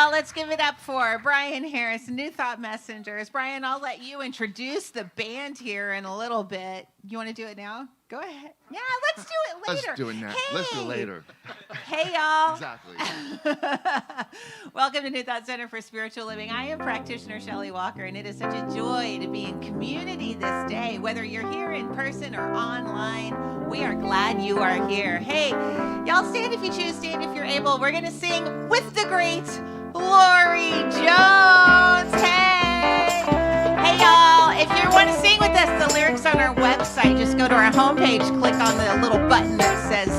y'all. Let's give it up for Brian Harris, New Thought Messengers. Brian, I'll let you introduce the band here in a little bit. You want to do it now? Go ahead. Yeah, let's do it later. Let's do it now. Hey. Let's do it later. Hey, y'all. Exactly. Welcome to New Thought Center for Spiritual Living. I am practitioner Shelley Walker, and it is such a joy to be in community this day. Whether you're here in person or online, we are glad you are here. Hey, y'all stand if you choose, stand if you're able. We're going to sing with the great Lori Jones. Hey. Hey, y'all. If you want to sing with us, the lyrics on our website, just go to our homepage, click on the little button that says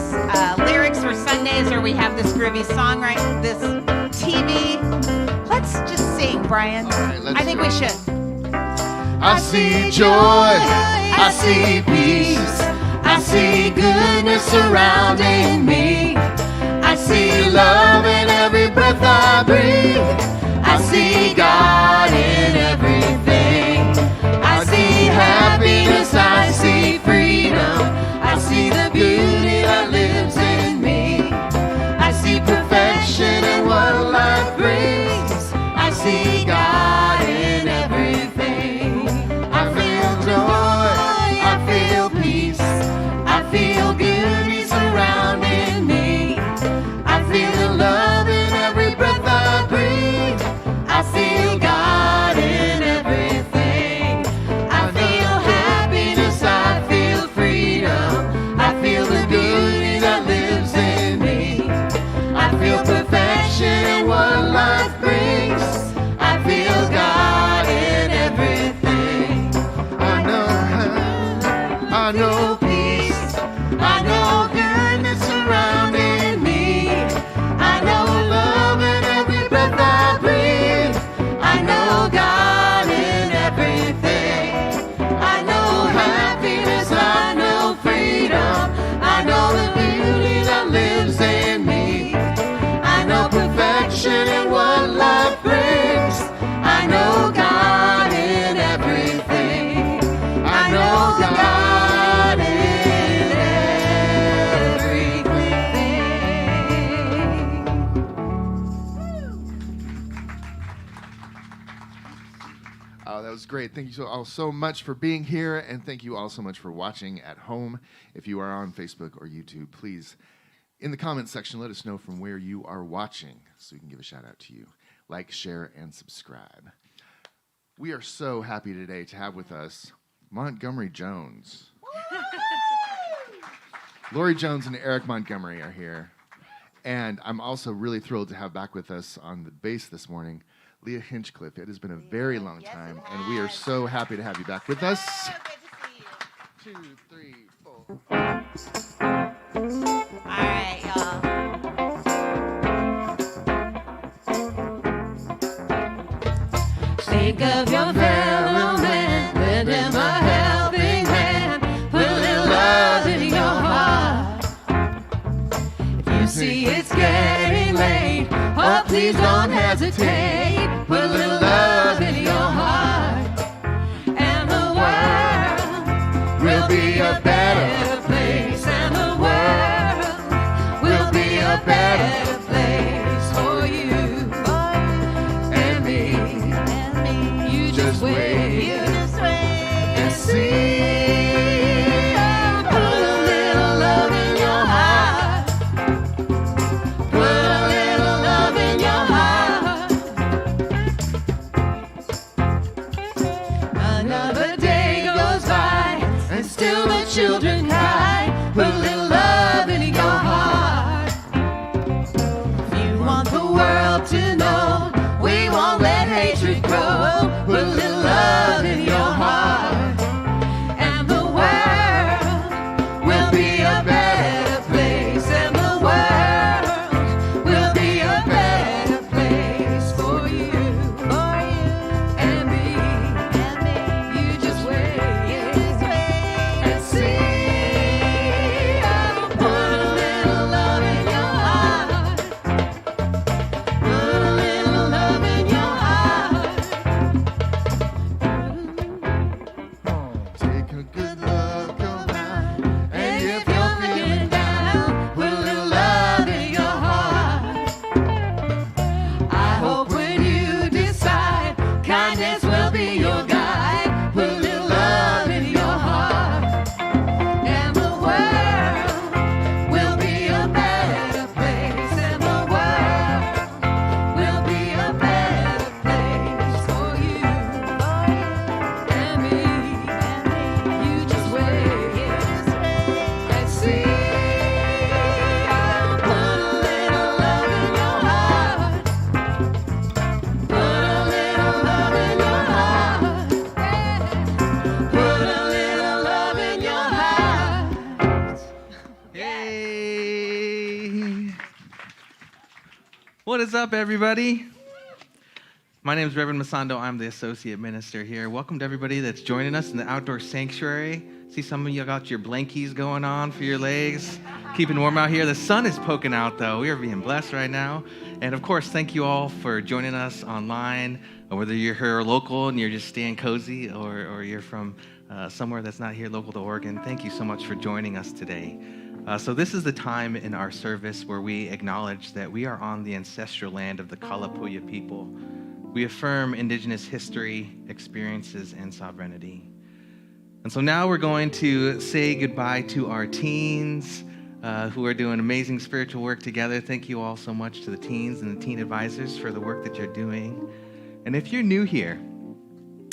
lyrics for Sundays, or we have this groovy song, right? This TV. Let's just sing, Brian. Right, I think we should. I see joy. I see peace. I see goodness surrounding me. I see love in every breath I breathe. I see God in everything. I see happiness. I see freedom. I see the beauty that lives in me. I see perfection in what life brings. I see God in everything. I feel joy. I feel peace. I feel beauty surrounding me. I feel the love in every breath I breathe. I feel God in everything. I feel happiness. I feel freedom. I feel the beauty that lives in me. I feel perfection in what life brings. I feel God in everything. I know peace. I know goodness surrounding me. I know love in every breath I breathe. I know God in everything. I know happiness. I know freedom. I know the beauty that lives in me. I know perfection in what life brings. I know God in everything. I know God in everything. Oh, that was great. Thank you all so much for being here, and thank you all so much for watching at home. If you are on Facebook or YouTube, please, in the comments section, let us know from where you are watching so we can give a shout out to you. Like, share, and subscribe. We are so happy today to have with us Montgomery Jones. Lori Jones and Eric Montgomery are here. And I'm also really thrilled to have back with us on the bass this morning, Leah Hinchcliffe. It has been a very long time, and we are so happy to have you back with us. Oh, good to see you. 2, 3, 4. All right, y'all. Think of your fellow man, lend him a helping hand, put a little love in your heart. If you see it's getting late, oh please don't hesitate, put a little love in your heart, and the world will be a better place, and the world will be a better place for you and me. You just wait and see. Put a little love in your heart. Put a little love in your heart. Another day goes by and still the children cry. Put a little love in your heart. If you want the world to know, we won't let hatred grow. Put a little love in your heart, and the world will be a better place, and the world will be a better place for you and me. You just wait and see. Oh, put a little love in your heart. Put a little love in your heart. Take a good look around, And if you're feeling down, put a little love in your heart. I hope What is up, everybody? My name is Reverend Masando. I'm the associate minister here. Welcome to everybody that's joining us in the outdoor sanctuary. See, some of you got your blankies going on for your legs. Keeping warm out here. The sun is poking out, though. We are being blessed right now. And, of course, thank you all for joining us online, whether you're here local and you're just staying cozy or you're from somewhere that's not here local to Oregon. Thank you so much for joining us today. So this is the time in our service where we acknowledge that we are on the ancestral land of the Kalapuya people. We affirm indigenous history, experiences, and sovereignty. And so now we're going to say goodbye to our teens who are doing amazing spiritual work together. Thank you all so much to the teens and the teen advisors for the work that you're doing. And if you're new here,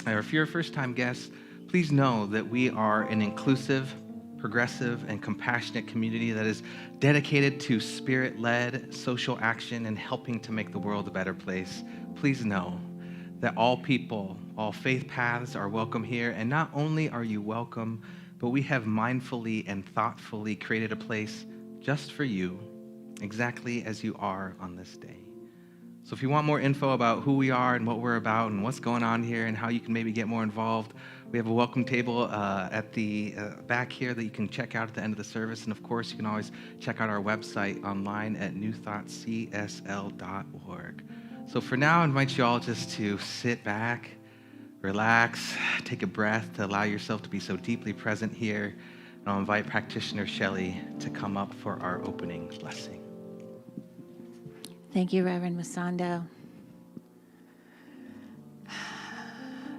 or if you're a first-time guest, please know that we are an inclusive, progressive, and compassionate community that is dedicated to spirit-led social action and helping to make the world a better place. Please know that all people, all faith paths are welcome here, and not only are you welcome, but we have mindfully and thoughtfully created a place just for you, exactly as you are on this day. So if you want more info about who we are and what we're about and what's going on here and how you can maybe get more involved, we have a welcome table at the back here that you can check out at the end of the service. And of course, you can always check out our website online at newthoughtscsl.org. So for now, I invite you all just to sit back, relax, take a breath to allow yourself to be so deeply present here. And I'll invite practitioner Shelley to come up for our opening blessing. Thank you, Reverend Masando.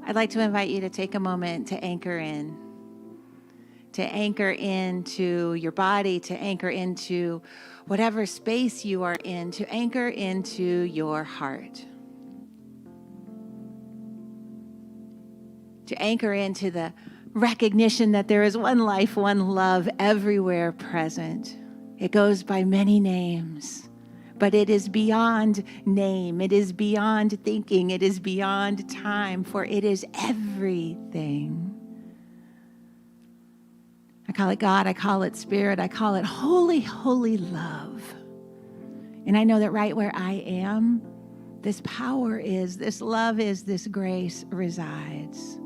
I'd like to invite you to take a moment to anchor into your body, to anchor into whatever space you are in, to anchor into your heart, to anchor into the recognition that there is one life, one love everywhere present. It goes by many names. But it is beyond name, it is beyond thinking, it is beyond time, for it is everything. I call it God, I call it Spirit, I call it holy, holy love. And I know that right where I am, this power is, this love is, this grace resides.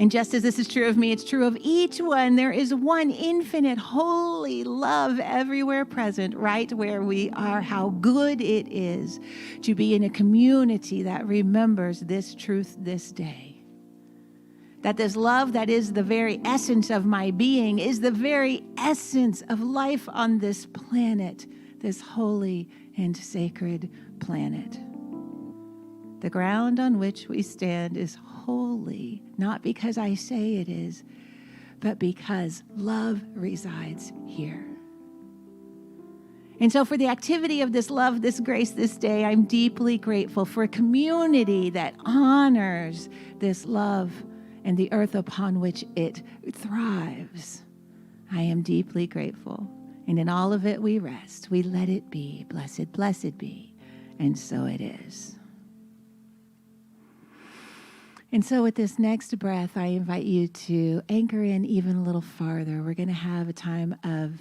And just as this is true of me, it's true of each one. There is one infinite, holy love everywhere present, right where we are. How good it is to be in a community that remembers this truth this day. That this love that is the very essence of my being is the very essence of life on this planet, this holy and sacred planet. The ground on which we stand is holy, not because I say it is, but because love resides here. And so for the activity of this love, this grace, this day, I'm deeply grateful for a community that honors this love and the earth upon which it thrives. I am deeply grateful. And in all of it we rest. We let it be. Blessed, blessed be. And so it is. And so with this next breath, I invite you to anchor in even a little farther. We're going to have a time of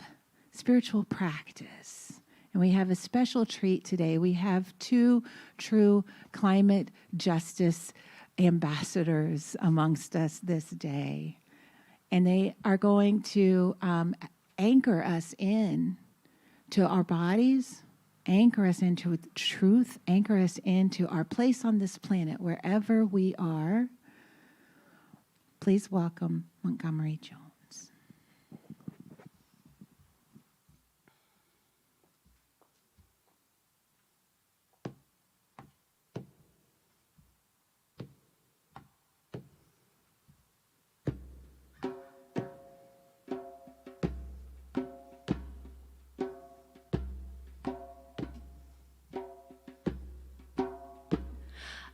spiritual practice. And we have a special treat today. We have two true climate justice ambassadors amongst us this day. And they are going to anchor us in to our bodies, anchor us into truth, anchor us into our place on this planet, wherever we are. Please welcome Montgomery Jones.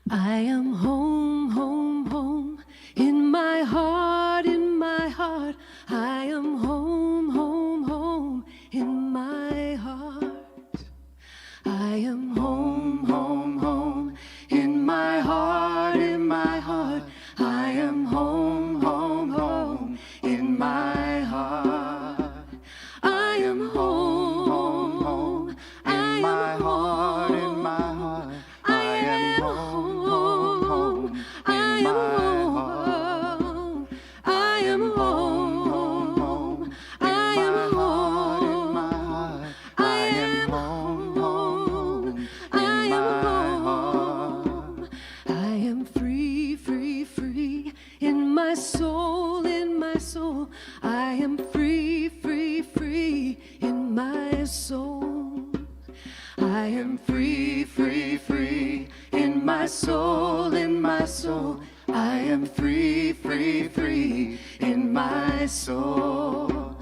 I am home, home, home, in my heart, in my heart. I am home, home, home, in my heart. I am home, home, home, in my heart, in my heart. I am home, home, home, in my heart. I am home, home, home, in my heart. am home. I am home. I am home. I am home. I am free, free, free in my soul, in my soul. I am free, free, free in my soul. I am free, free, free in my soul, in my soul. I am free, free, free in my soul.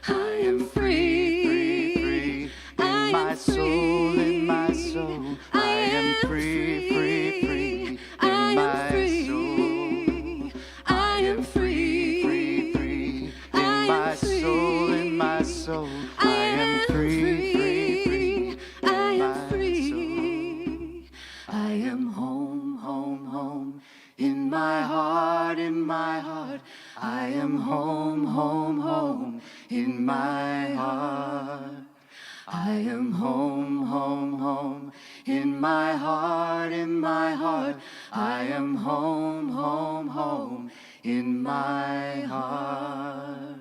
I am free, free in my soul, in my soul. I am free, free, free in my soul. I am free, free, free in my soul, in my soul. I am free, free, free. I am free. I am home, home, home. In my heart, in my heart. I am home, home, home. In my heart. I am home, home, home. In my heart, in my heart. I am home, home, home. In my heart.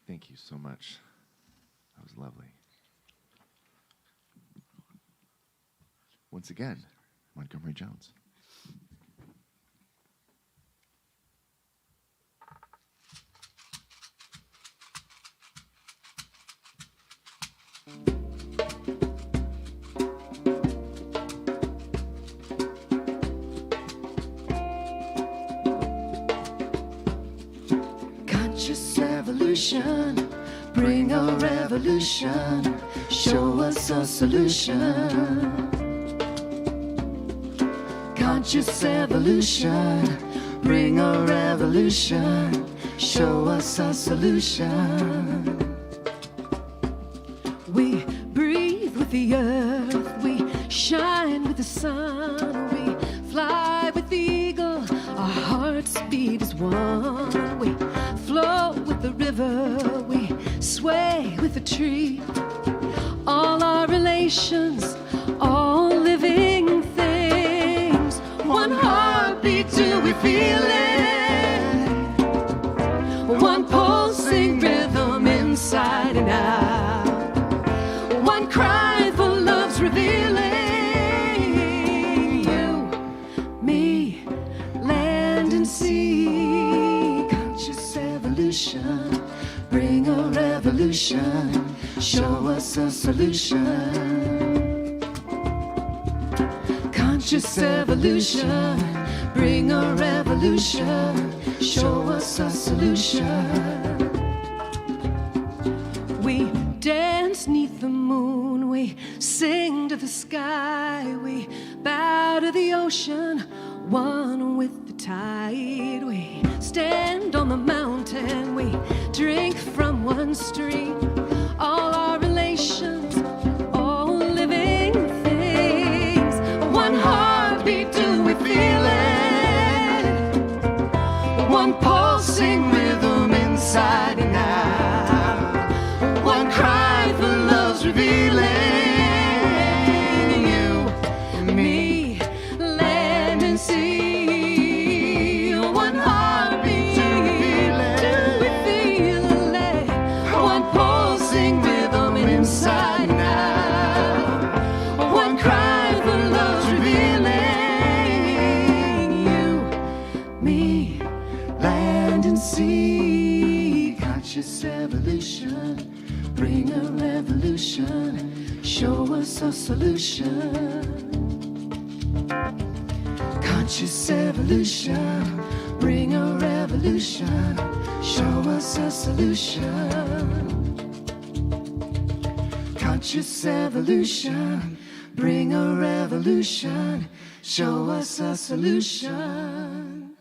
Thank you so much. That was lovely. Once again, Montgomery Jones. Conscious evolution, bring a revolution, show us a solution. Conscious evolution, bring a revolution, show us a solution. We breathe with the earth, we shine with the sun, we fly with the eagle, our hearts beat as one. We flow with the river, we sway with the tree. All our relations, all living things, one heartbeat, do we feel it? One pulsing rhythm inside and out. One cry for love's revealing. You, me, land and sea. Conscious evolution, bring a revolution, show us a solution. Conscious evolution, bring a revolution, show us a solution. We dance neath the moon, we sing to the sky, we bow to the ocean, one with the tide. We stand on the mountain, we drink from one stream. All our relations, all living things, one heartbeat, do we feel it? One pulsing rhythm inside and out. One cry for love's revealing. You, me, land and sea. One heartbeat, do we feel it? One pulsing rhythm inside and out. One cry for love's revealing. You, me, land and sea. Conscious evolution, bring a revolution, show us a solution. Conscious evolution, bring a revolution, show us a solution. Conscious evolution, bring a revolution, show us a solution.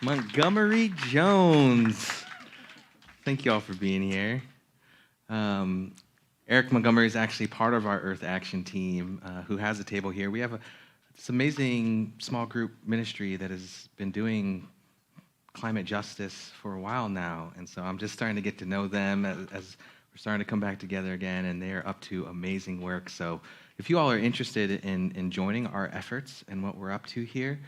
Montgomery Jones. Thank you all for being here. Eric Montgomery is actually part of our Earth Action team who has a table here. We have this amazing small group ministry that has been doing climate justice for a while now. And so I'm just starting to get to know them as we're starting to come back together again, and they are up to amazing work. So if you all are interested in joining our efforts and what we're up to here,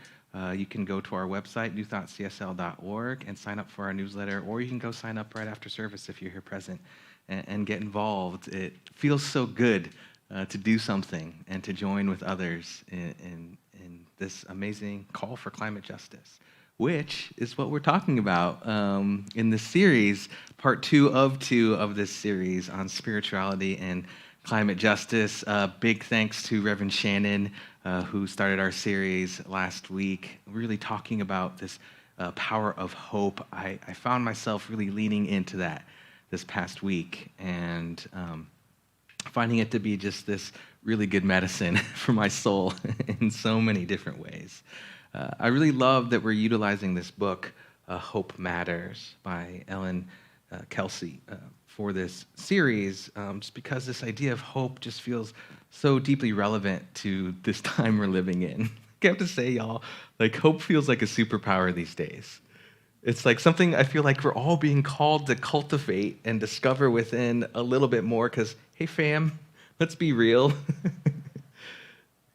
you can go to our website, newthoughtcsl.org, and sign up for our newsletter, or you can go sign up right after service if you're here present and get involved. It feels so good to do something and to join with others in this amazing call for climate justice, which is what we're talking about in this series, part 2 of this series on spirituality and climate justice. Big thanks to Reverend Shannon, who started our series last week, really talking about this power of hope. I found myself really leaning into that this past week and finding it to be just this really good medicine for my soul in so many different ways. I really love that we're utilizing this book, Hope Matters, by Ellen Kelsey, for this series, just because this idea of hope just feels so deeply relevant to this time we're living in. I have to say, y'all, like, hope feels like a superpower these days. It's like something I feel like we're all being called to cultivate and discover within a little bit more, because, hey, fam, let's be real.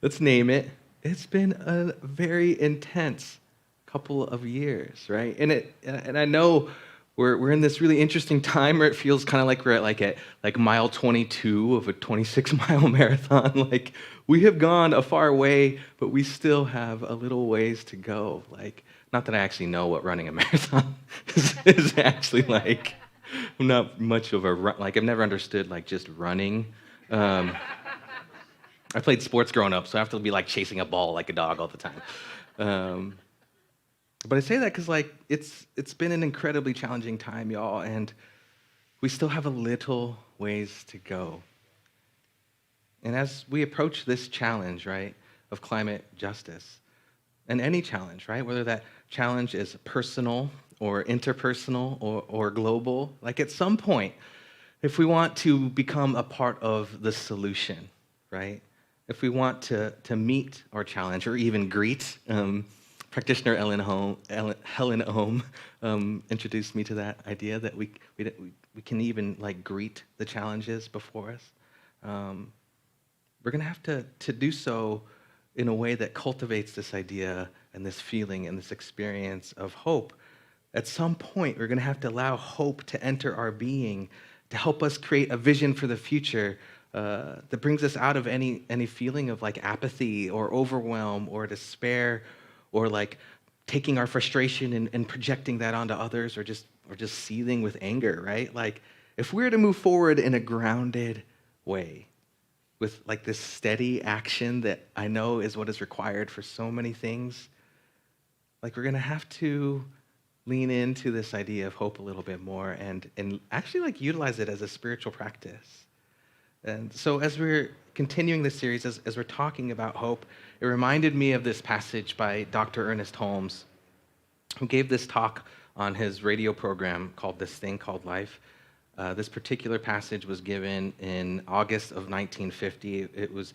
Let's name it. It's been a very intense couple of years, right? And I know we're in this really interesting time where it feels kind of like we're at mile 22 of a 26-mile marathon. Like, we have gone a far way, but we still have a little ways to go. Like, not that I actually know what running a marathon is actually like. I'm not much of a like, I've never understood like just running. I played sports growing up, so I have to be like chasing a ball like a dog all the time. But I say that because like it's been an incredibly challenging time, y'all, and we still have a little ways to go. And as we approach this challenge, right, of climate justice, and any challenge, right, whether that challenge is personal or interpersonal or global, like at some point, if we want to become a part of the solution, right, if we want to meet our challenge or even greet, practitioner Helen Ohm introduced me to that idea that we can even like greet the challenges before us. We're going to have to do so in a way that cultivates this idea and this feeling and this experience of hope. At some point, we're going to have to allow hope to enter our being, to help us create a vision for the future that brings us out of any feeling of like apathy or overwhelm or despair, or like taking our frustration and projecting that onto others, or just seething with anger, right? Like, if we're to move forward in a grounded way, with like this steady action that I know is what is required for so many things, like we're gonna have to lean into this idea of hope a little bit more and actually like utilize it as a spiritual practice. And so as we're continuing this series, as we're talking about hope, it reminded me of this passage by Dr. Ernest Holmes, who gave this talk on his radio program called This Thing Called Life. This particular passage was given in August of 1950. It was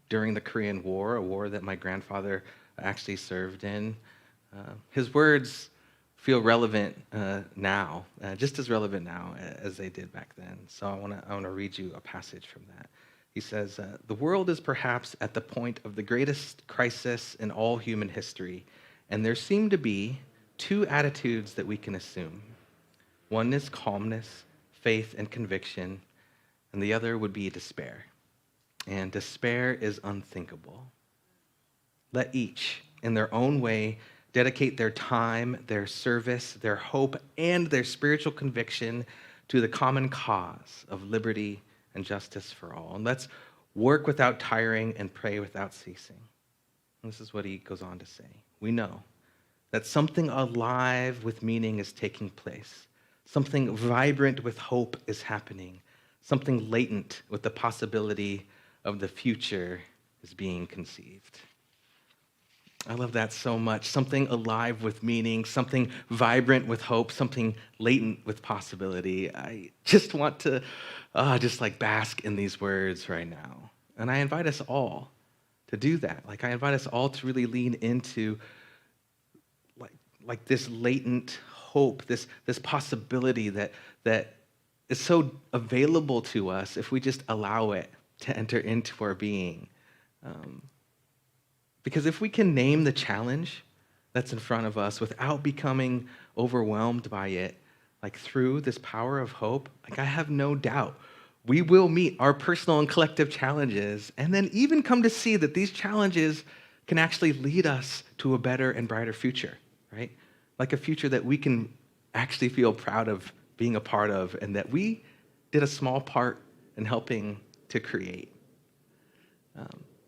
during the Korean War, a war that my grandfather actually served in. His words feel relevant now, just as relevant now as they did back then. So I want to read you a passage from that. He says, "The world is perhaps at the point of the greatest crisis in all human history, and there seem to be two attitudes that we can assume. One is calmness, faith, and conviction, and the other would be despair. And despair is unthinkable. Let each, in their own way, dedicate their time, their service, their hope, and their spiritual conviction to the common cause of liberty and justice for all. And let's work without tiring and pray without ceasing." And this is what he goes on to say. "We know that something alive with meaning is taking place. Something vibrant with hope is happening. Something latent with the possibility of the future is being conceived." I love that so much. Something alive with meaning, something vibrant with hope, something latent with possibility. I just want to just like bask in these words right now. And I invite us all to do that. Like I invite us all to really lean into like this latent hope, this possibility that is so available to us if we just allow it to enter into our being. Because if we can name the challenge that's in front of us without becoming overwhelmed by it, like through this power of hope, like I have no doubt we will meet our personal and collective challenges and then even come to see that these challenges can actually lead us to a better and brighter future, right? Like a future that we can actually feel proud of being a part of and that we did a small part in helping to create.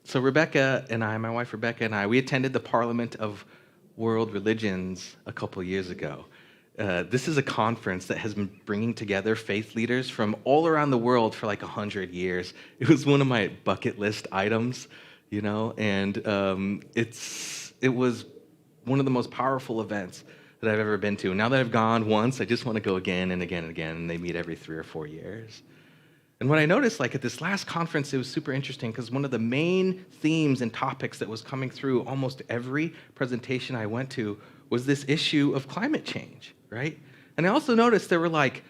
So Rebecca and I, my wife Rebecca and I, we attended the Parliament of World Religions a couple years ago. This is a conference that has been bringing together faith leaders from all around the world for like 100 years. It was one of my bucket list items, you know, and it was one of the most powerful events that I've ever been to. Now that I've gone once, I just want to go again and again and again, and they meet every 3 or 4 years. And what I noticed, like at this last conference, it was super interesting because one of the main themes and topics that was coming through almost every presentation I went to was this issue of climate change, right? And I also noticed there were like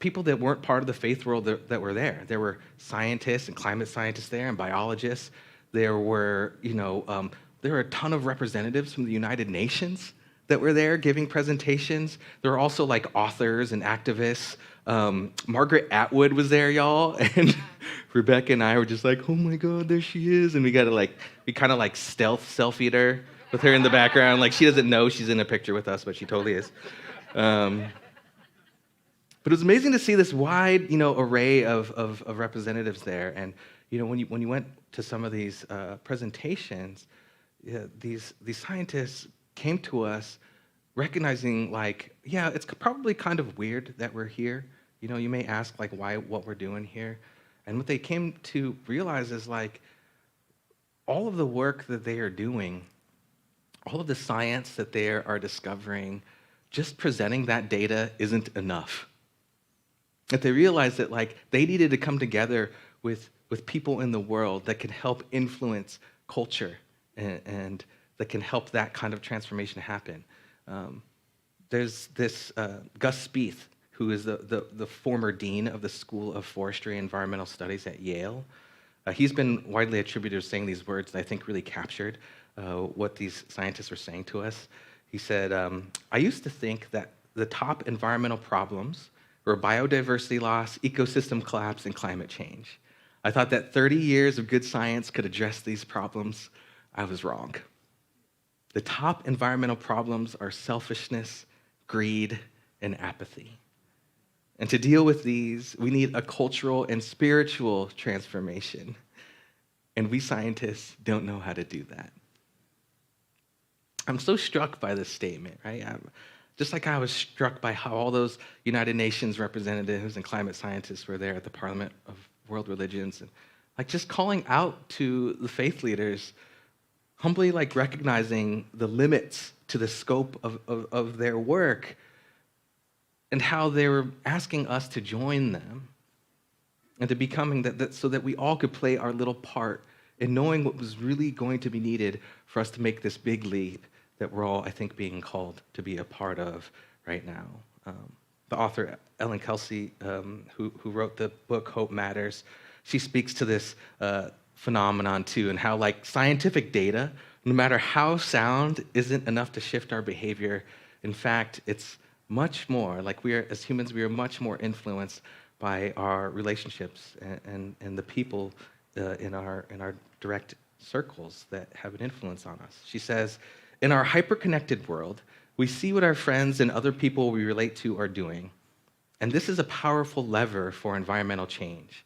people that weren't part of the faith world that were there. There were scientists and climate scientists there and biologists. There were, there were a ton of representatives from the United Nations that were there giving presentations. There were also like authors and activists. Margaret Atwood was there, y'all, and Rebecca and I were just like, oh my God, there she is. And we kind of like stealth selfied her with her in the background. Like she doesn't know she's in a picture with us, but she totally is. But it was amazing to see this wide, array of representatives there. And, when you went to some of these presentations, these scientists came to us recognizing like, yeah, it's probably kind of weird that we're here. You may ask like what we're doing here. And what they came to realize is like all of the work that they are doing, all of the science that they are discovering, just presenting that data isn't enough. That they realized that like they needed to come together with people in the world that can help influence culture and that can help that kind of transformation happen. There's this Gus Spieth, who is the former dean of the School of Forestry and Environmental Studies at Yale. He's been widely attributed to saying these words that I think really captured what these scientists were saying to us. He said, I used to think that the top environmental problems were biodiversity loss, ecosystem collapse, and climate change. I thought that 30 years of good science could address these problems. I was wrong. The top environmental problems are selfishness, greed, and apathy. And to deal with these, we need a cultural and spiritual transformation. And we scientists don't know how to do that. I'm so struck by this statement, right? Just like I was struck by how all those United Nations representatives and climate scientists were there at the Parliament of World Religions, and like just calling out to the faith leaders, humbly like recognizing the limits to the scope of their work and how they were asking us to join them and to becoming that so that we all could play our little part in knowing what was really going to be needed for us to make this big leap that we're all, I think, being called to be a part of right now. The author, Ellen Kelsey, who wrote the book Hope Matters, she speaks to this phenomenon too, and how like scientific data, no matter how sound, isn't enough to shift our behavior. In fact, it's much more, like as humans, we are much more influenced by our relationships and the people in our direct circles that have an influence on us. She says, in our hyper-connected world, we see what our friends and other people we relate to are doing. And this is a powerful lever for environmental change.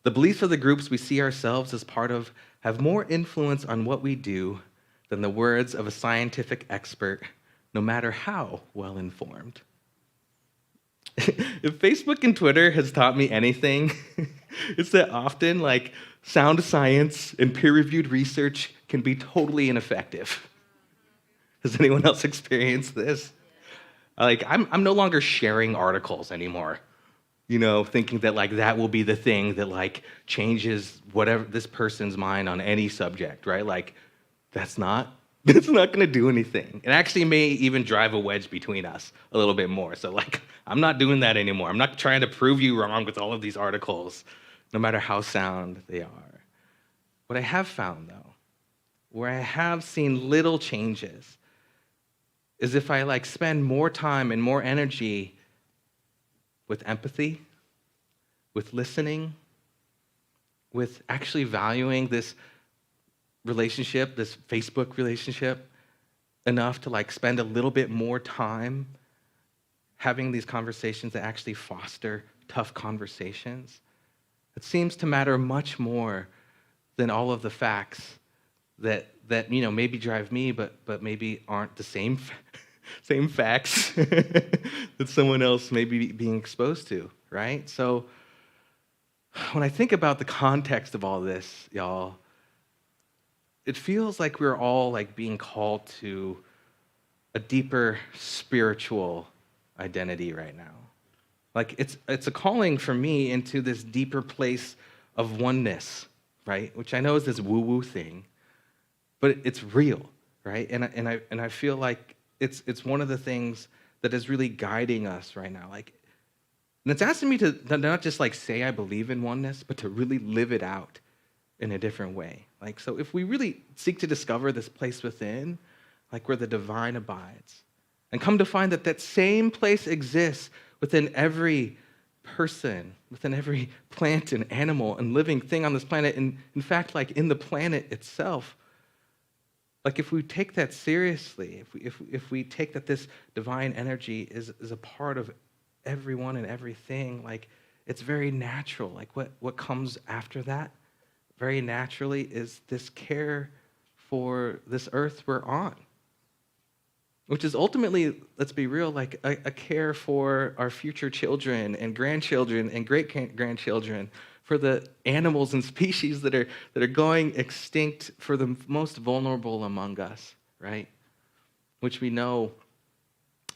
The beliefs of the groups we see ourselves as part of have more influence on what we do than the words of a scientific expert, no matter how well-informed. If Facebook and Twitter has taught me anything, it's that often like sound science and peer-reviewed research can be totally ineffective. Has anyone else experienced this? Like, I'm no longer sharing articles anymore, thinking that like that will be the thing that like changes whatever this person's mind on any subject, right? Like, that's not going to do anything. It actually may even drive a wedge between us a little bit more. So like, I'm not doing that anymore. I'm not trying to prove you wrong with all of these articles, no matter how sound they are. What I have found, though, where I have seen little changes, is if I like spend more time and more energy with empathy, with listening, with actually valuing this relationship, this Facebook relationship, enough to like spend a little bit more time having these conversations that actually foster tough conversations. It seems to matter much more than all of the facts that maybe drive me, but maybe aren't the same facts that someone else may be being exposed to, right? So when I think about the context of all this, y'all, it feels like we're all like being called to a deeper spiritual identity right now. Like it's a calling for me into this deeper place of oneness, right? Which I know is this woo-woo thing, but it's real, right? And I feel like it's one of the things that is really guiding us right now. Like, and it's asking me to not just like say I believe in oneness, but to really live it out in a different way. Like, so if we really seek to discover this place within, like where the divine abides, and come to find that that same place exists within every person, within every plant and animal and living thing on this planet, and in fact, like in the planet itself, like if we take that seriously, if we take that this divine energy is a part of everyone and everything, like it's very natural. Like what comes after that very naturally is this care for this earth we're on, which is ultimately, let's be real, like a care for our future children and grandchildren and great-grandchildren, for the animals and species that are going extinct, for the most vulnerable among us, right? Which we know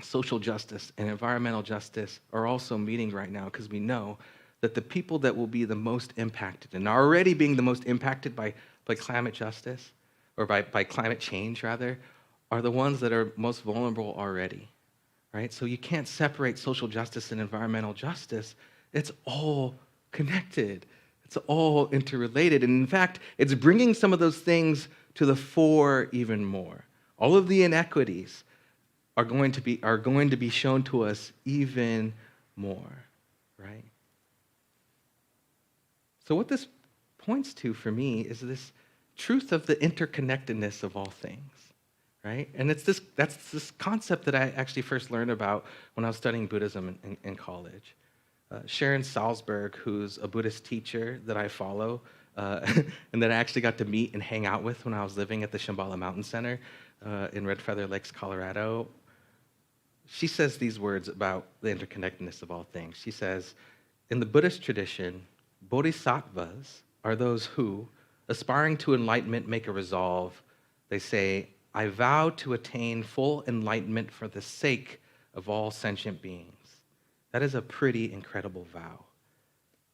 social justice and environmental justice are also meeting right now, because we know that the people that will be the most impacted, and are already being the most impacted by climate justice, or by climate change, rather, are the ones that are most vulnerable already, right? So you can't separate social justice and environmental justice. It's all connected. It's all interrelated. And in fact, it's bringing some of those things to the fore even more. All of the inequities are going to be shown to us even more, right? So what this points to for me is this truth of the interconnectedness of all things, right? And that's this concept that I actually first learned about when I was studying Buddhism in college. Sharon Salzberg, who's a Buddhist teacher that I follow, and that I actually got to meet and hang out with when I was living at the Shambhala Mountain Center in Red Feather Lakes, Colorado, she says these words about the interconnectedness of all things. She says, in the Buddhist tradition, bodhisattvas are those who, aspiring to enlightenment, make a resolve. They say, I vow to attain full enlightenment for the sake of all sentient beings. That is a pretty incredible vow.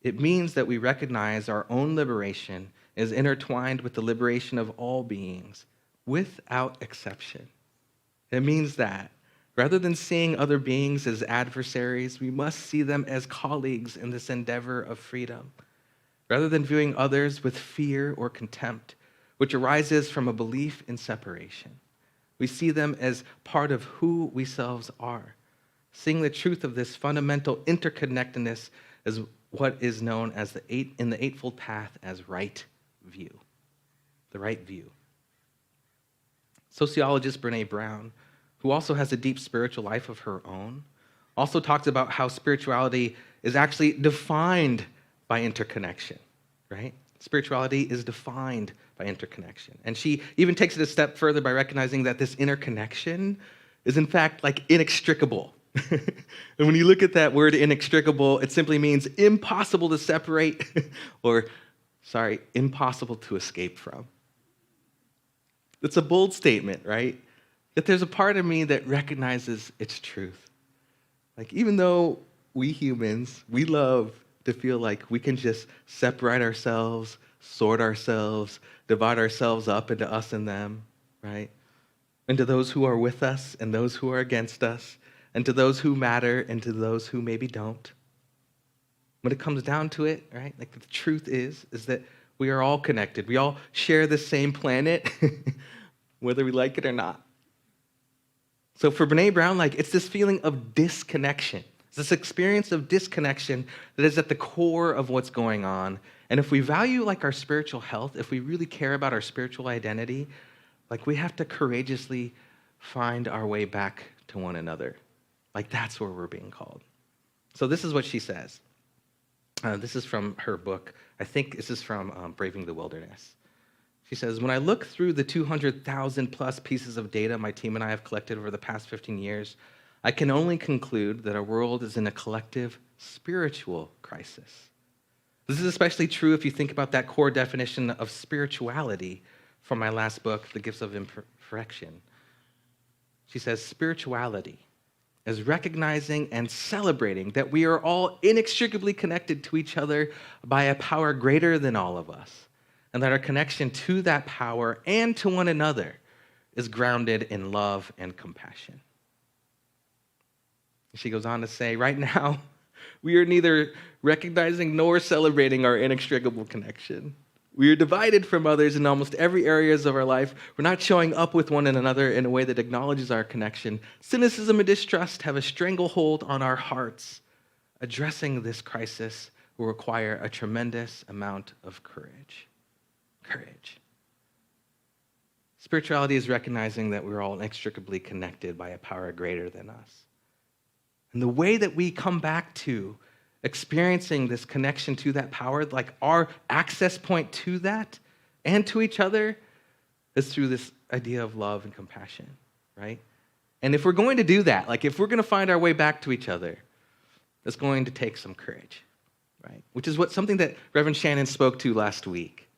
It means that we recognize our own liberation is intertwined with the liberation of all beings, without exception. It means that rather than seeing other beings as adversaries, we must see them as colleagues in this endeavor of freedom. Rather than viewing others with fear or contempt, which arises from a belief in separation, we see them as part of who we selves are. Seeing the truth of this fundamental interconnectedness is what is known as in the Eightfold Path as right view. The right view. Sociologist Brene Brown, who also has a deep spiritual life of her own, also talks about how spirituality is actually defined by interconnection, right? Spirituality is defined by interconnection. And she even takes it a step further by recognizing that this interconnection is in fact like inextricable. And when you look at that word inextricable, it simply means impossible to separate impossible to escape from. It's a bold statement, right? Yet there's a part of me that recognizes its truth. Like, even though we humans, we love to feel like we can just separate ourselves, sort ourselves, divide ourselves up into us and them, right? Into those who are with us and those who are against us, and to those who matter and to those who maybe don't. When it comes down to it, right? Like, the truth is that we are all connected. We all share the same planet, whether we like it or not. So for Brene Brown, like, it's this feeling of disconnection. It's this experience of disconnection that is at the core of what's going on. And if we value, like, our spiritual health, if we really care about our spiritual identity, like, we have to courageously find our way back to one another. Like, that's where we're being called. So this is what she says. This is from her book. I think this is from Braving the Wilderness. She says, when I look through the 200,000 plus pieces of data my team and I have collected over the past 15 years, I can only conclude that our world is in a collective spiritual crisis. This is especially true if you think about that core definition of spirituality from my last book, The Gifts of Imperfection. She says, spirituality is recognizing and celebrating that we are all inextricably connected to each other by a power greater than all of us, and that our connection to that power and to one another is grounded in love and compassion. She goes on to say, right now, we are neither recognizing nor celebrating our inextricable connection. We are divided from others in almost every areas of our life. We're not showing up with one another in a way that acknowledges our connection. Cynicism and distrust have a stranglehold on our hearts. Addressing this crisis will require a tremendous amount of courage. Courage. Spirituality is recognizing that we're all inextricably connected by a power greater than us. And the way that we come back to experiencing this connection to that power, like our access point to that and to each other, is through this idea of love and compassion, right? And if we're going to do that, like if we're going to find our way back to each other, it's going to take some courage, right? Which is something that Reverend Shannon spoke to last week.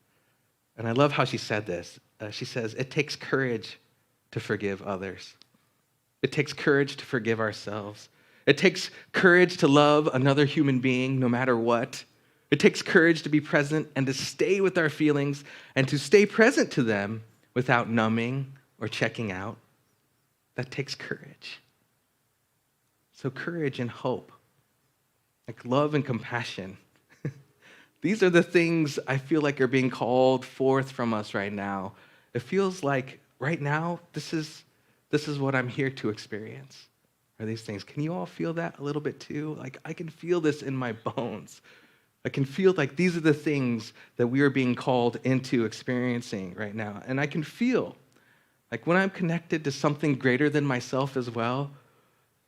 And I love how she said this. She says, it takes courage to forgive others. It takes courage to forgive ourselves. It takes courage to love another human being no matter what. It takes courage to be present and to stay with our feelings and to stay present to them without numbing or checking out. That takes courage. So courage and hope, like love and compassion, these are the things I feel like are being called forth from us right now. It feels like right now, this is what I'm here to experience. Are these things. Can you all feel that a little bit too? Like, I can feel this in my bones. I can feel like these are the things that we are being called into experiencing right now. And I can feel like when I'm connected to something greater than myself as well,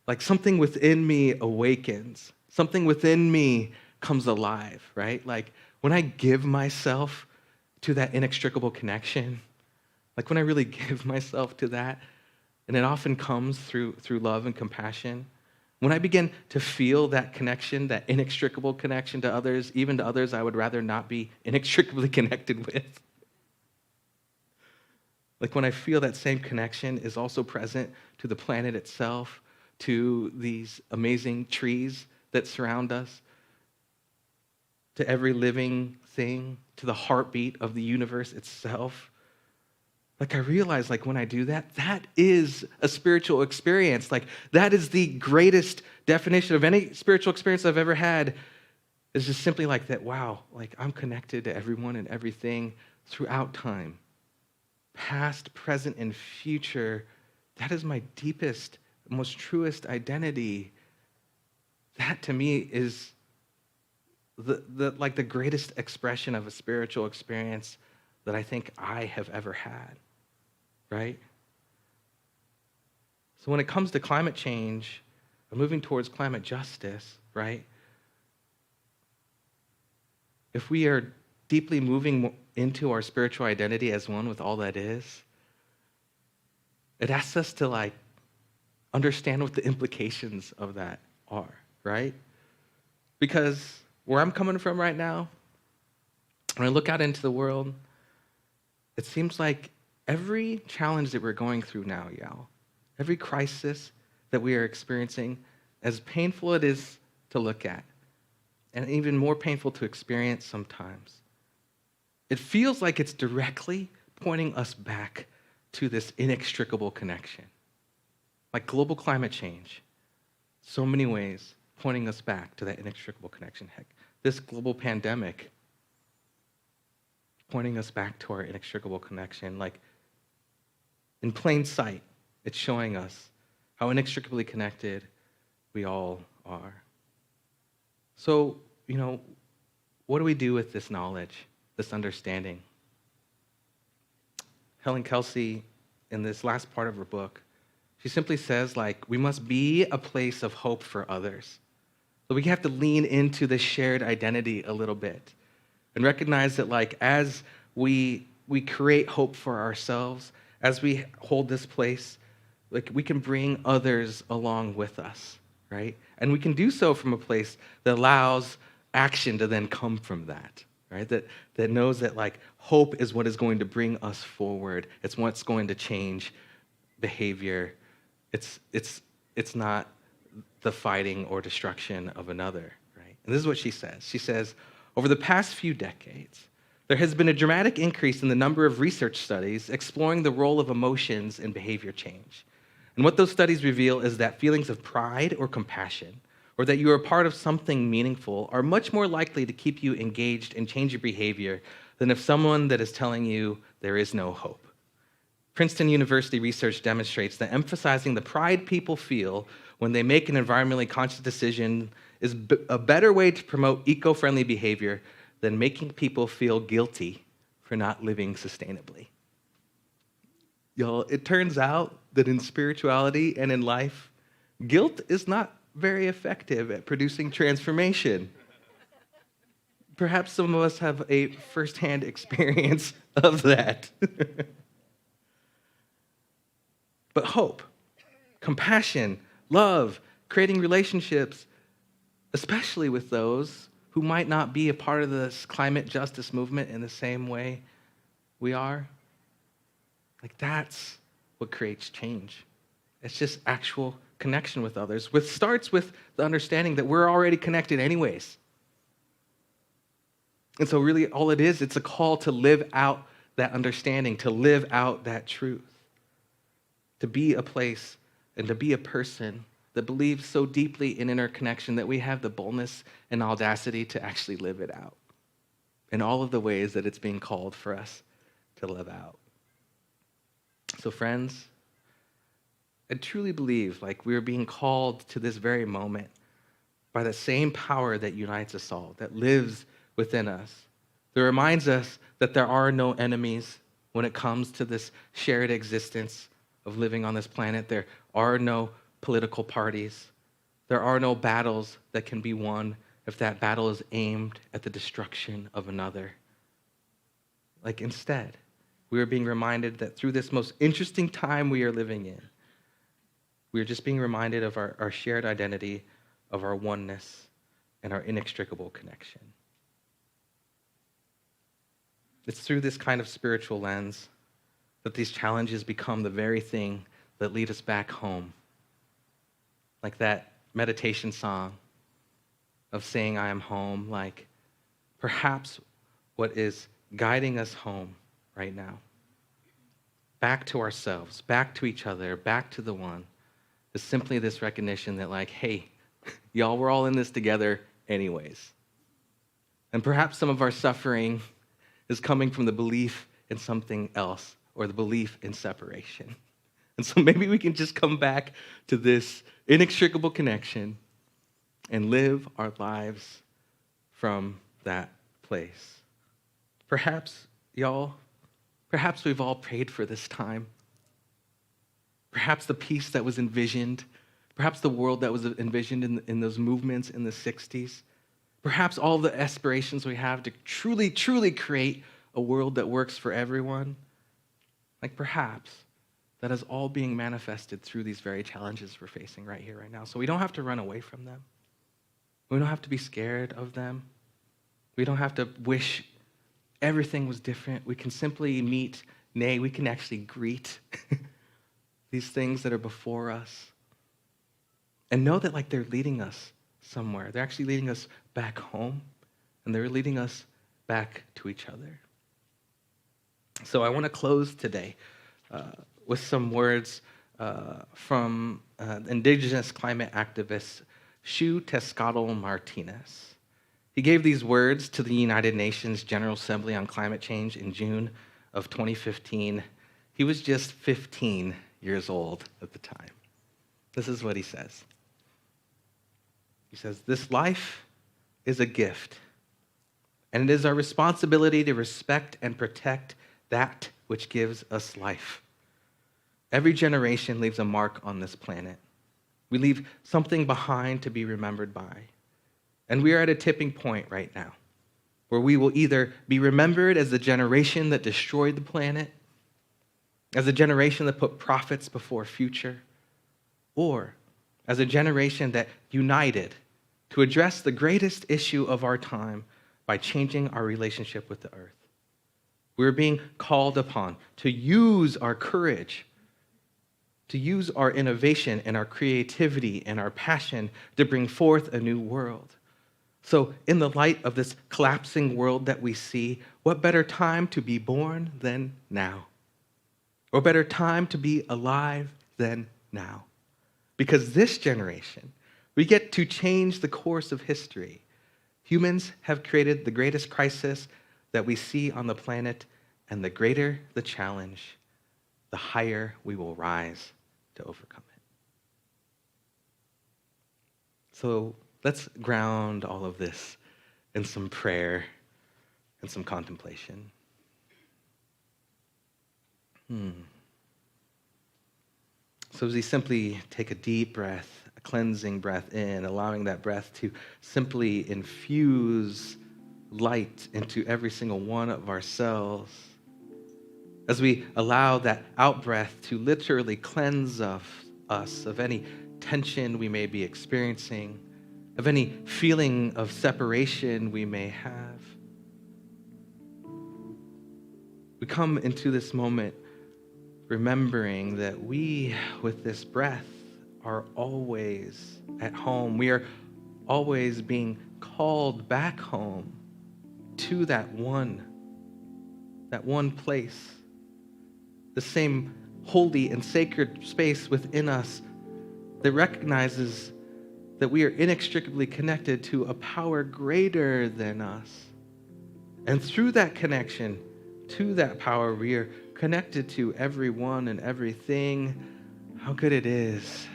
like something within me awakens. Something within me comes alive, right? Like when I give myself to that inextricable connection, like when I really give myself to that, and it often comes through love and compassion. When I begin to feel that connection, that inextricable connection to others, even to others I would rather not be inextricably connected with. Like when I feel that same connection is also present to the planet itself, to these amazing trees that surround us, to every living thing, to the heartbeat of the universe itself. Like I realize, like when I do that, that is a spiritual experience. Like that is the greatest definition of any spiritual experience I've ever had. Is just simply like that, wow, like I'm connected to everyone and everything throughout time. Past, present, and future. That is my deepest, most truest identity. That to me is the greatest expression of a spiritual experience that I think I have ever had, right? So when it comes to climate change, or moving towards climate justice, right? If we are deeply moving into our spiritual identity as one with all that is, it asks us to understand what the implications of that are, right? Because where I'm coming from right now, when I look out into the world, it seems like every challenge that we're going through now, y'all, every crisis that we are experiencing, as painful it is to look at, and even more painful to experience sometimes, it feels like it's directly pointing us back to this inextricable connection. Like global climate change, so many ways pointing us back to that inextricable connection. Heck, this global pandemic pointing us back to our inextricable connection. Like in plain sight, it's showing us how inextricably connected we all are. So, what do we do with this knowledge, this understanding? Helen Kelsey, in this last part of her book, she simply says, we must be a place of hope for others. So we have to lean into this shared identity a little bit and recognize that, as we create hope for ourselves, as we hold this place, we can bring others along with us, right? And we can do so from a place that allows action to then come from that, right? That knows that, hope is what is going to bring us forward. It's what's going to change behavior. It's not the fighting or destruction of another, right? And this is what she says. She says, over the past few decades, there has been a dramatic increase in the number of research studies exploring the role of emotions in behavior change. And what those studies reveal is that feelings of pride or compassion, or that you are a part of something meaningful, are much more likely to keep you engaged and change your behavior than if someone that is telling you there is no hope. Princeton University research demonstrates that emphasizing the pride people feel when they make an environmentally conscious decision is a better way to promote eco-friendly behavior than making people feel guilty for not living sustainably. Y'all, it turns out that in spirituality and in life, guilt is not very effective at producing transformation. Perhaps some of us have a firsthand experience of that. But hope, compassion, love, creating relationships, especially with those who might not be a part of this climate justice movement in the same way we are, that's what creates change. It's just actual connection with others, which starts with the understanding that we're already connected anyways. And so really all it is, it's a call to live out that understanding, to live out that truth, to be a place and to be a person that believes so deeply in interconnection that we have the boldness and audacity to actually live it out in all of the ways that it's being called for us to live out. So friends, I truly believe we are being called to this very moment by the same power that unites us all, that lives within us, that reminds us that there are no enemies when it comes to this shared existence of living on this planet. There are no political parties. There are no battles that can be won if that battle is aimed at the destruction of another. Instead, we are being reminded that through this most interesting time we are living in, we are just being reminded of our shared identity, of our oneness, and our inextricable connection. It's through this kind of spiritual lens that these challenges become the very thing that lead us back home. Like that meditation song of saying, I am home, perhaps what is guiding us home right now, back to ourselves, back to each other, back to the one, is simply this recognition that hey, y'all, we're all in this together anyways. And perhaps some of our suffering is coming from the belief in something else or the belief in separation. And so maybe we can just come back to this inextricable connection and live our lives from that place. Perhaps, y'all, perhaps we've all prayed for this time. Perhaps the peace that was envisioned, perhaps the world that was envisioned in those movements in the 60s, perhaps all the aspirations we have to truly, truly create a world that works for everyone, perhaps that is all being manifested through these very challenges we're facing right here, right now. So we don't have to run away from them. We don't have to be scared of them. We don't have to wish everything was different. We can simply meet, nay, we can actually greet these things that are before us, and know that like they're leading us somewhere. They're actually leading us back home, and they're leading us back to each other. So I want to close today with some words from indigenous climate activist Shu Tescadal Martinez. He gave these words to the United Nations General Assembly on Climate Change in June of 2015. He was just 15 years old at the time. This is what he says. He says, "This life is a gift, and it is our responsibility to respect and protect that which gives us life. Every generation leaves a mark on this planet. We leave something behind to be remembered by. And we are at a tipping point right now, where we will either be remembered as the generation that destroyed the planet, as a generation that put profits before future, or as a generation that united to address the greatest issue of our time by changing our relationship with the earth. We're being called upon to use our courage, to use our innovation and our creativity and our passion to bring forth a new world. So in the light of this collapsing world that we see, what better time to be born than now? Or better time to be alive than now? Because this generation, we get to change the course of history. Humans have created the greatest crisis that we see on the planet, and the greater the challenge, the higher we will rise to overcome it." So let's ground all of this in some prayer and some contemplation. So as we simply take a deep breath, a cleansing breath in, allowing that breath to simply infuse light into every single one of our cells, as we allow that out-breath to literally cleanse us of any tension we may be experiencing, of any feeling of separation we may have, we come into this moment remembering that we, with this breath, are always at home. We are always being called back home to that one place, the same holy and sacred space within us that recognizes that we are inextricably connected to a power greater than us. And through that connection to that power, we are connected to everyone and everything. How good it is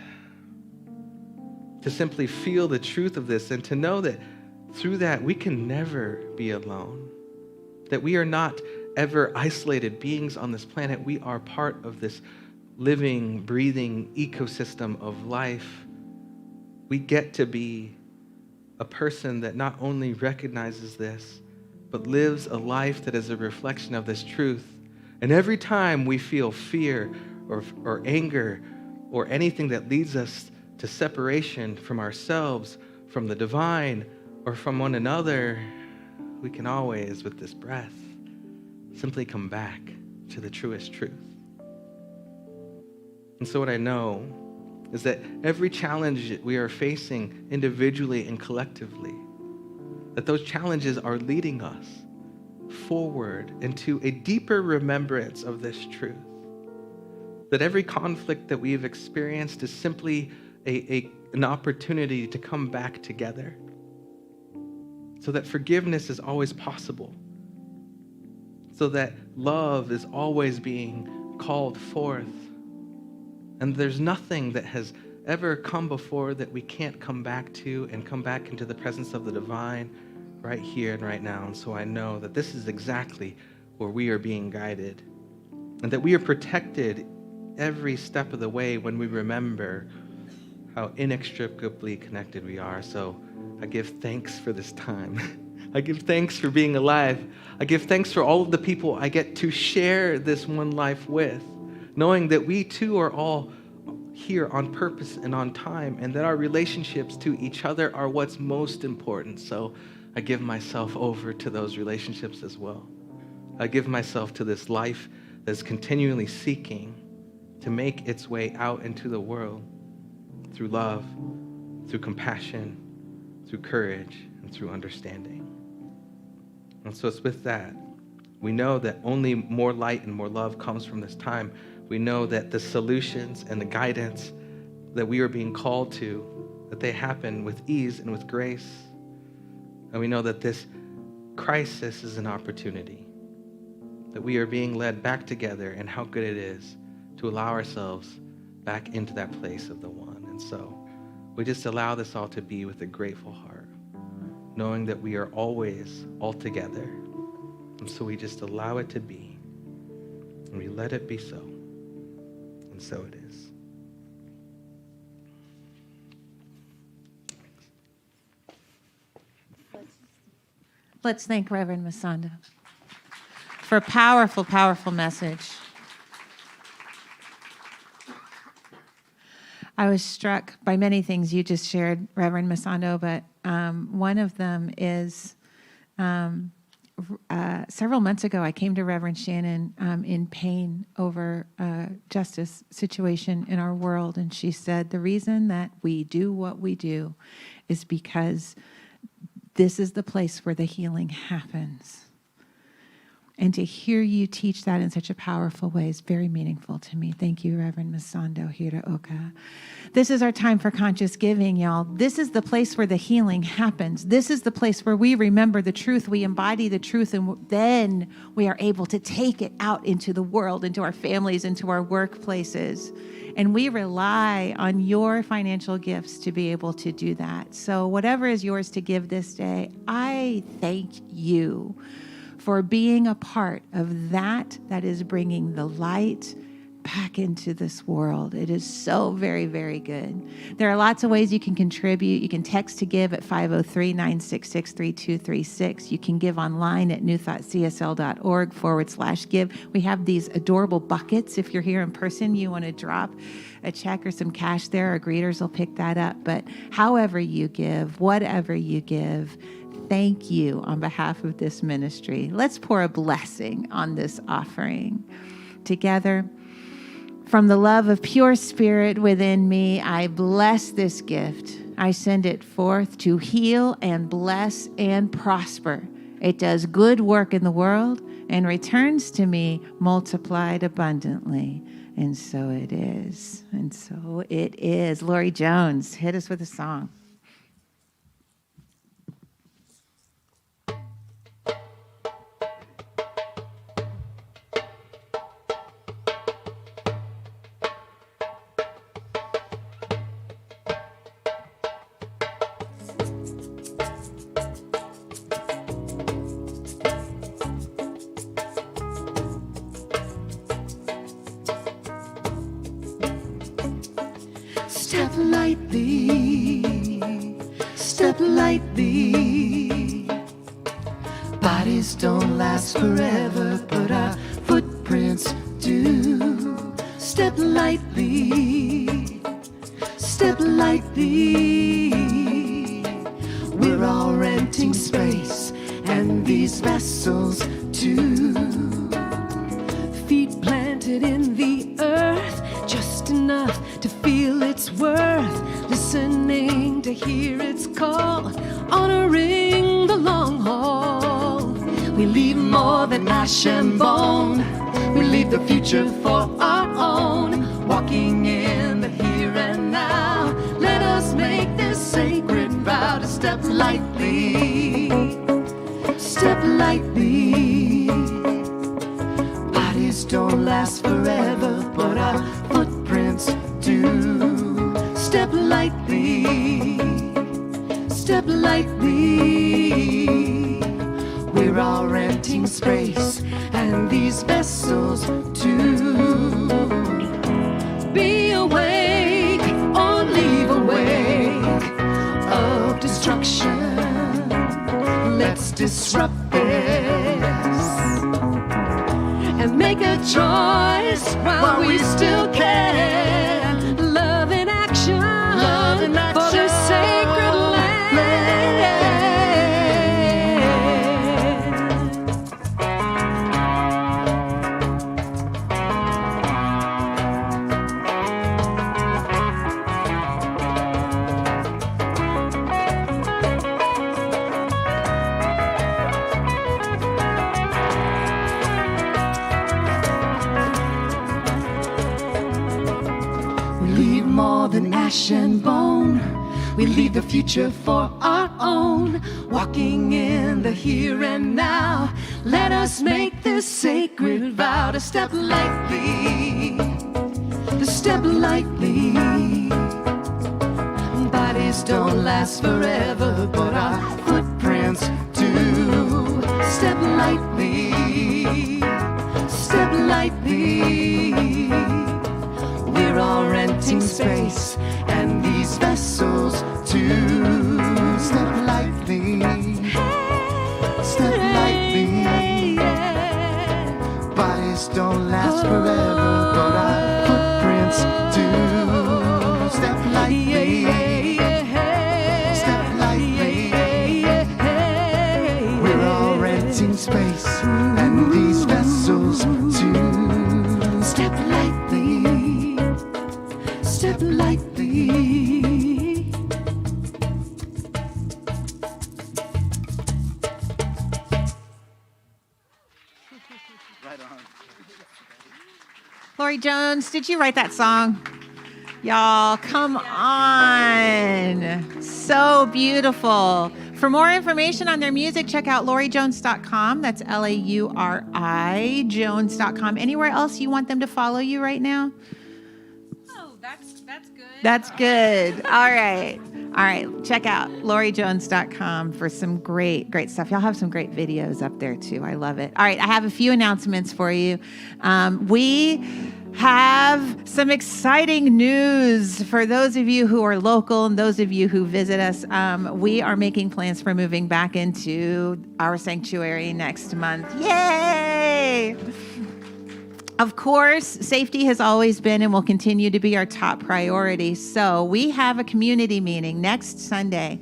to simply feel the truth of this and to know that through that we can never be alone, that we are not ever isolated beings on this planet. We are part of this living, breathing ecosystem of life. We get to be a person that not only recognizes this, but lives a life that is a reflection of this truth. And every time we feel fear or anger or anything that leads us to separation from ourselves, from the divine, or from one another, we can always, with this breath, simply come back to the truest truth. And so what I know is that every challenge we are facing individually and collectively, that those challenges are leading us forward into a deeper remembrance of this truth. That every conflict that we've experienced is simply an opportunity to come back together. So that forgiveness is always possible. So that love is always being called forth. And there's nothing that has ever come before that we can't come back to and come back into the presence of the divine right here and right now. And so I know that this is exactly where we are being guided, and that we are protected every step of the way when we remember how inextricably connected we are. So I give thanks for this time. I give thanks for being alive. I give thanks for all of the people I get to share this one life with, knowing that we too are all here on purpose and on time, and that our relationships to each other are what's most important. So I give myself over to those relationships as well. I give myself to this life that's continually seeking to make its way out into the world through love, through compassion, through courage, and through understanding. And so it's with that. We know that only more light and more love comes from this time. We know that the solutions and the guidance that we are being called to, that they happen with ease and with grace. And we know that this crisis is an opportunity, that we are being led back together, and how good it is to allow ourselves back into that place of the one. And so we just allow this all to be with a grateful heart, knowing that we are always all together. And so we just allow it to be, and we let it be so. And so it is. Let's thank Reverend Masando for a powerful, powerful message. I was struck by many things you just shared, Reverend Masando, but one of them is several months ago, I came to Reverend Shannon in pain over a justice situation in our world, and she said, the reason that we do what we do is because this is the place where the healing happens. And to hear you teach that in such a powerful way is very meaningful to me. Thank you, Reverend Masando Hiraoka. This is our time for conscious giving, y'all. This is the place where the healing happens. This is the place where we remember the truth, we embody the truth, and then we are able to take it out into the world, into our families, into our workplaces. And we rely on your financial gifts to be able to do that. So whatever is yours to give this day, I thank you for being a part of that is bringing the light back into this world. It is so very, very good. There are lots of ways you can contribute. You can text to give at 503-966-3236. You can give online at newthoughtcsl.org/give. We have these adorable buckets. If you're here in person, you want to drop a check or some cash there. Our greeters will pick that up. But however you give, whatever you give, thank you on behalf of this ministry. Let's pour a blessing on this offering together. From the love of pure spirit within me, I bless this gift. I send it forth to heal and bless and prosper. It does good work in the world and returns to me multiplied abundantly. And so it is. And so it is. Lori Jones, hit us with a song. Step lightly. Bodies don't last forever, but our footprints do. Step lightly. Step lightly. We're all renting space, and these vessels too. Feet planted in the earth, just enough to feel its worth. Listening to hear its call, honoring the long haul. We leave more than ash and bone. We leave the future for our own. Walking in the here and now. Let us make this sacred vow to step lightly. Step lightly. Bodies don't last forever, but our footprints do. Step lightly, step lightly. We're all renting space, and these vessels too. Be awake or leave a wake of destruction. Let's disrupt this and make a choice while we still can. For the sacred land. more than ash and bone. We leave the future for our own, walking in the here and now. Let us make this sacred vow to step lightly, to step lightly. Bodies don't last forever, but our footprints do. Step lightly, step lightly. We're all renting space, and these vessels too. Step lightly, step lightly. Bodies don't last forever, but our footprints do. Step lightly, step lightly. We're all renting space, and these vessels too. Step lightly, step lightly. Lori Jones, did you write that song? Y'all, come on. So beautiful. For more information on their music, check out LoriJones.com. That's Lauri Jones.com. Anywhere else you want them to follow you right now? Oh, that's good. That's good. All right. All right. Check out LoriJones.com for some great stuff. Y'all have some great videos up there too. I love it. All right. I have a few announcements for you. We have some exciting news for those of you who are local and those of you who visit us. We are making plans for moving back into our sanctuary next month. Yay! Of course, safety has always been and will continue to be our top priority. So we have a community meeting next Sunday.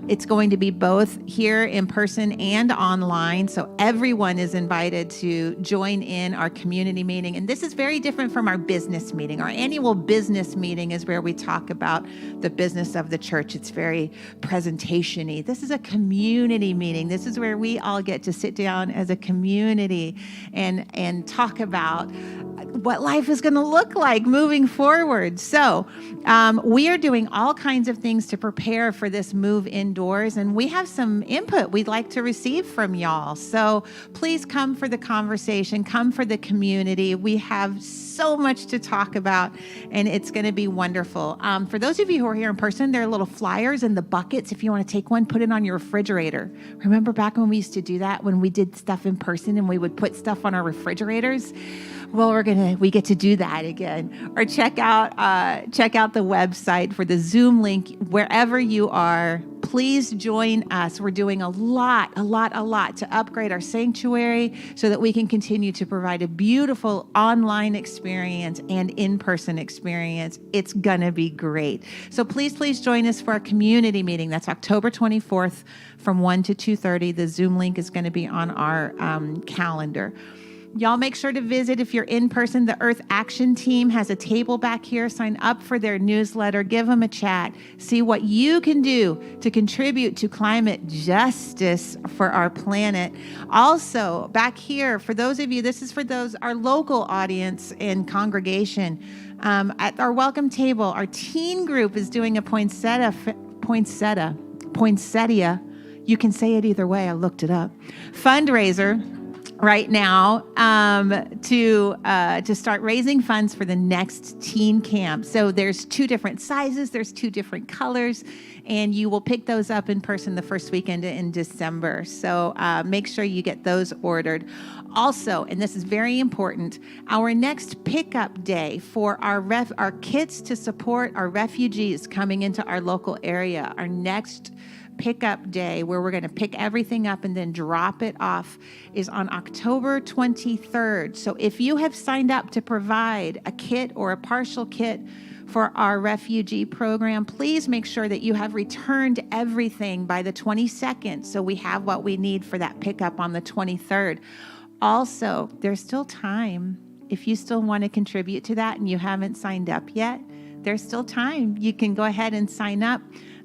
It's going to be both here in person and online. So everyone is invited to join in our community meeting. And this is very different from our business meeting. Our annual business meeting is where we talk about the business of the church. It's very presentation-y. This is a community meeting. This is where we all get to sit down as a community and talk about what life is going to look like moving forward. So we are doing all kinds of things to prepare for this move indoors, and we have some input we'd like to receive from y'all. So please come for the conversation, come for the community. We have so much to talk about, and it's going to be wonderful. For those of you who are here in person, there are little flyers in the buckets. If you want to take one, put it on your refrigerator. Remember back when we used to do that, when we did stuff in person and we would put stuff on our refrigerators? Well, we get to do that again. Or check out the website for the Zoom link wherever you are. Please join us. We're doing a lot to upgrade our sanctuary so that we can continue to provide a beautiful online experience and in-person experience. It's gonna be great. So please join us for our community meeting. That's October 24th from 1 to 2:30. The Zoom link is gonna be on our calendar. Y'all make sure to visit if you're in person. The Earth Action Team has a table back here. Sign up for their newsletter. Give them a chat. See what you can do to contribute to climate justice for our planet. Also, back here, for those of you, this is for our local audience and congregation. At our welcome table, our teen group is doing a poinsettia. You can say it either way. I looked it up. Fundraiser right now to start raising funds for the next teen camp. So there's 2 different sizes, there's 2 different colors, and you will pick those up in person the first weekend in December. So make sure you get those ordered. Also, and this is very important, our next pickup day for our kits to support our refugees coming into our local area, our next pickup day where we're going to pick everything up and then drop it off is on October 23rd. So if you have signed up to provide a kit or a partial kit for our refugee program, please make sure that you have returned everything by the 22nd so we have what we need for that pickup on the 23rd. Also, there's still time. If you still want to contribute to that and you haven't signed up yet, there's still time. You can go ahead and sign up.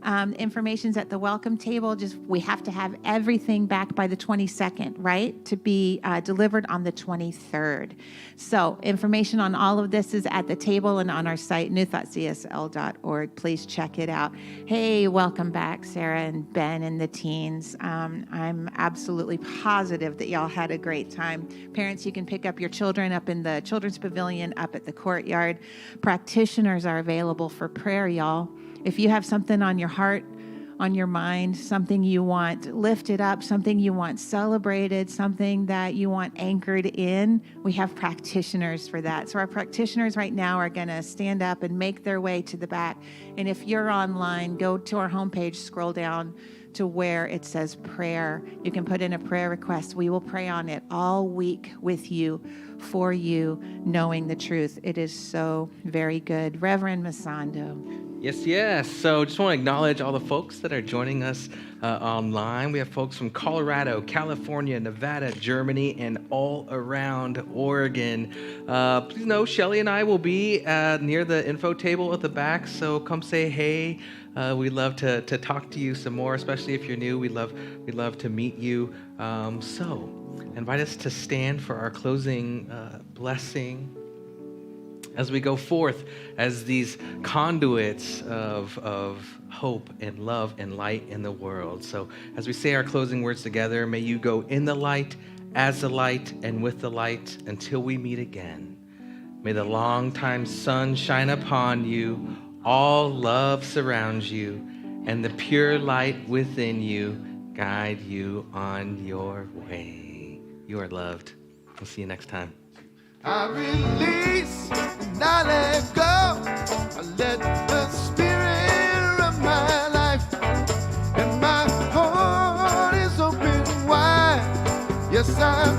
Information's at the welcome table. We have to have everything back by the 22nd, right? To be delivered on the 23rd. So information on all of this is at the table and on our site, newthoughtscsl.org. Please check it out. Hey, welcome back, Sarah and Ben and the teens. I'm absolutely positive that y'all had a great time. Parents, you can pick up your children up in the children's pavilion up at the courtyard. Practitioners are available for prayer, y'all. If you have something on your heart, on your mind, something you want lifted up, something you want celebrated, something that you want anchored in, we have practitioners for that. So our practitioners right now are going to stand up and make their way to the back. And if you're online, go to our homepage, scroll down to where it says prayer. You can put in a prayer request. We will pray on it all week with you, for you, knowing the truth. It is so very good. Reverend Masando. Yes. So just want to acknowledge all the folks that are joining us online. We have folks from Colorado, California, Nevada, Germany, and all around Oregon. Please know Shelly and I will be near the info table at the back, so come say hey. We'd love to talk to you some more, especially if you're new. We'd love to meet you. So invite us to stand for our closing blessing as we go forth as these conduits of hope and love and light in the world. So as we say our closing words together, may you go in the light, as the light, and with the light until we meet again. May the longtime sun shine upon you, all love surrounds you, and the pure light within you guide you on your way. You are loved. We'll see you next time. I release and I let go. I let the spirit of my life, and my heart is open wide. Yes, I'm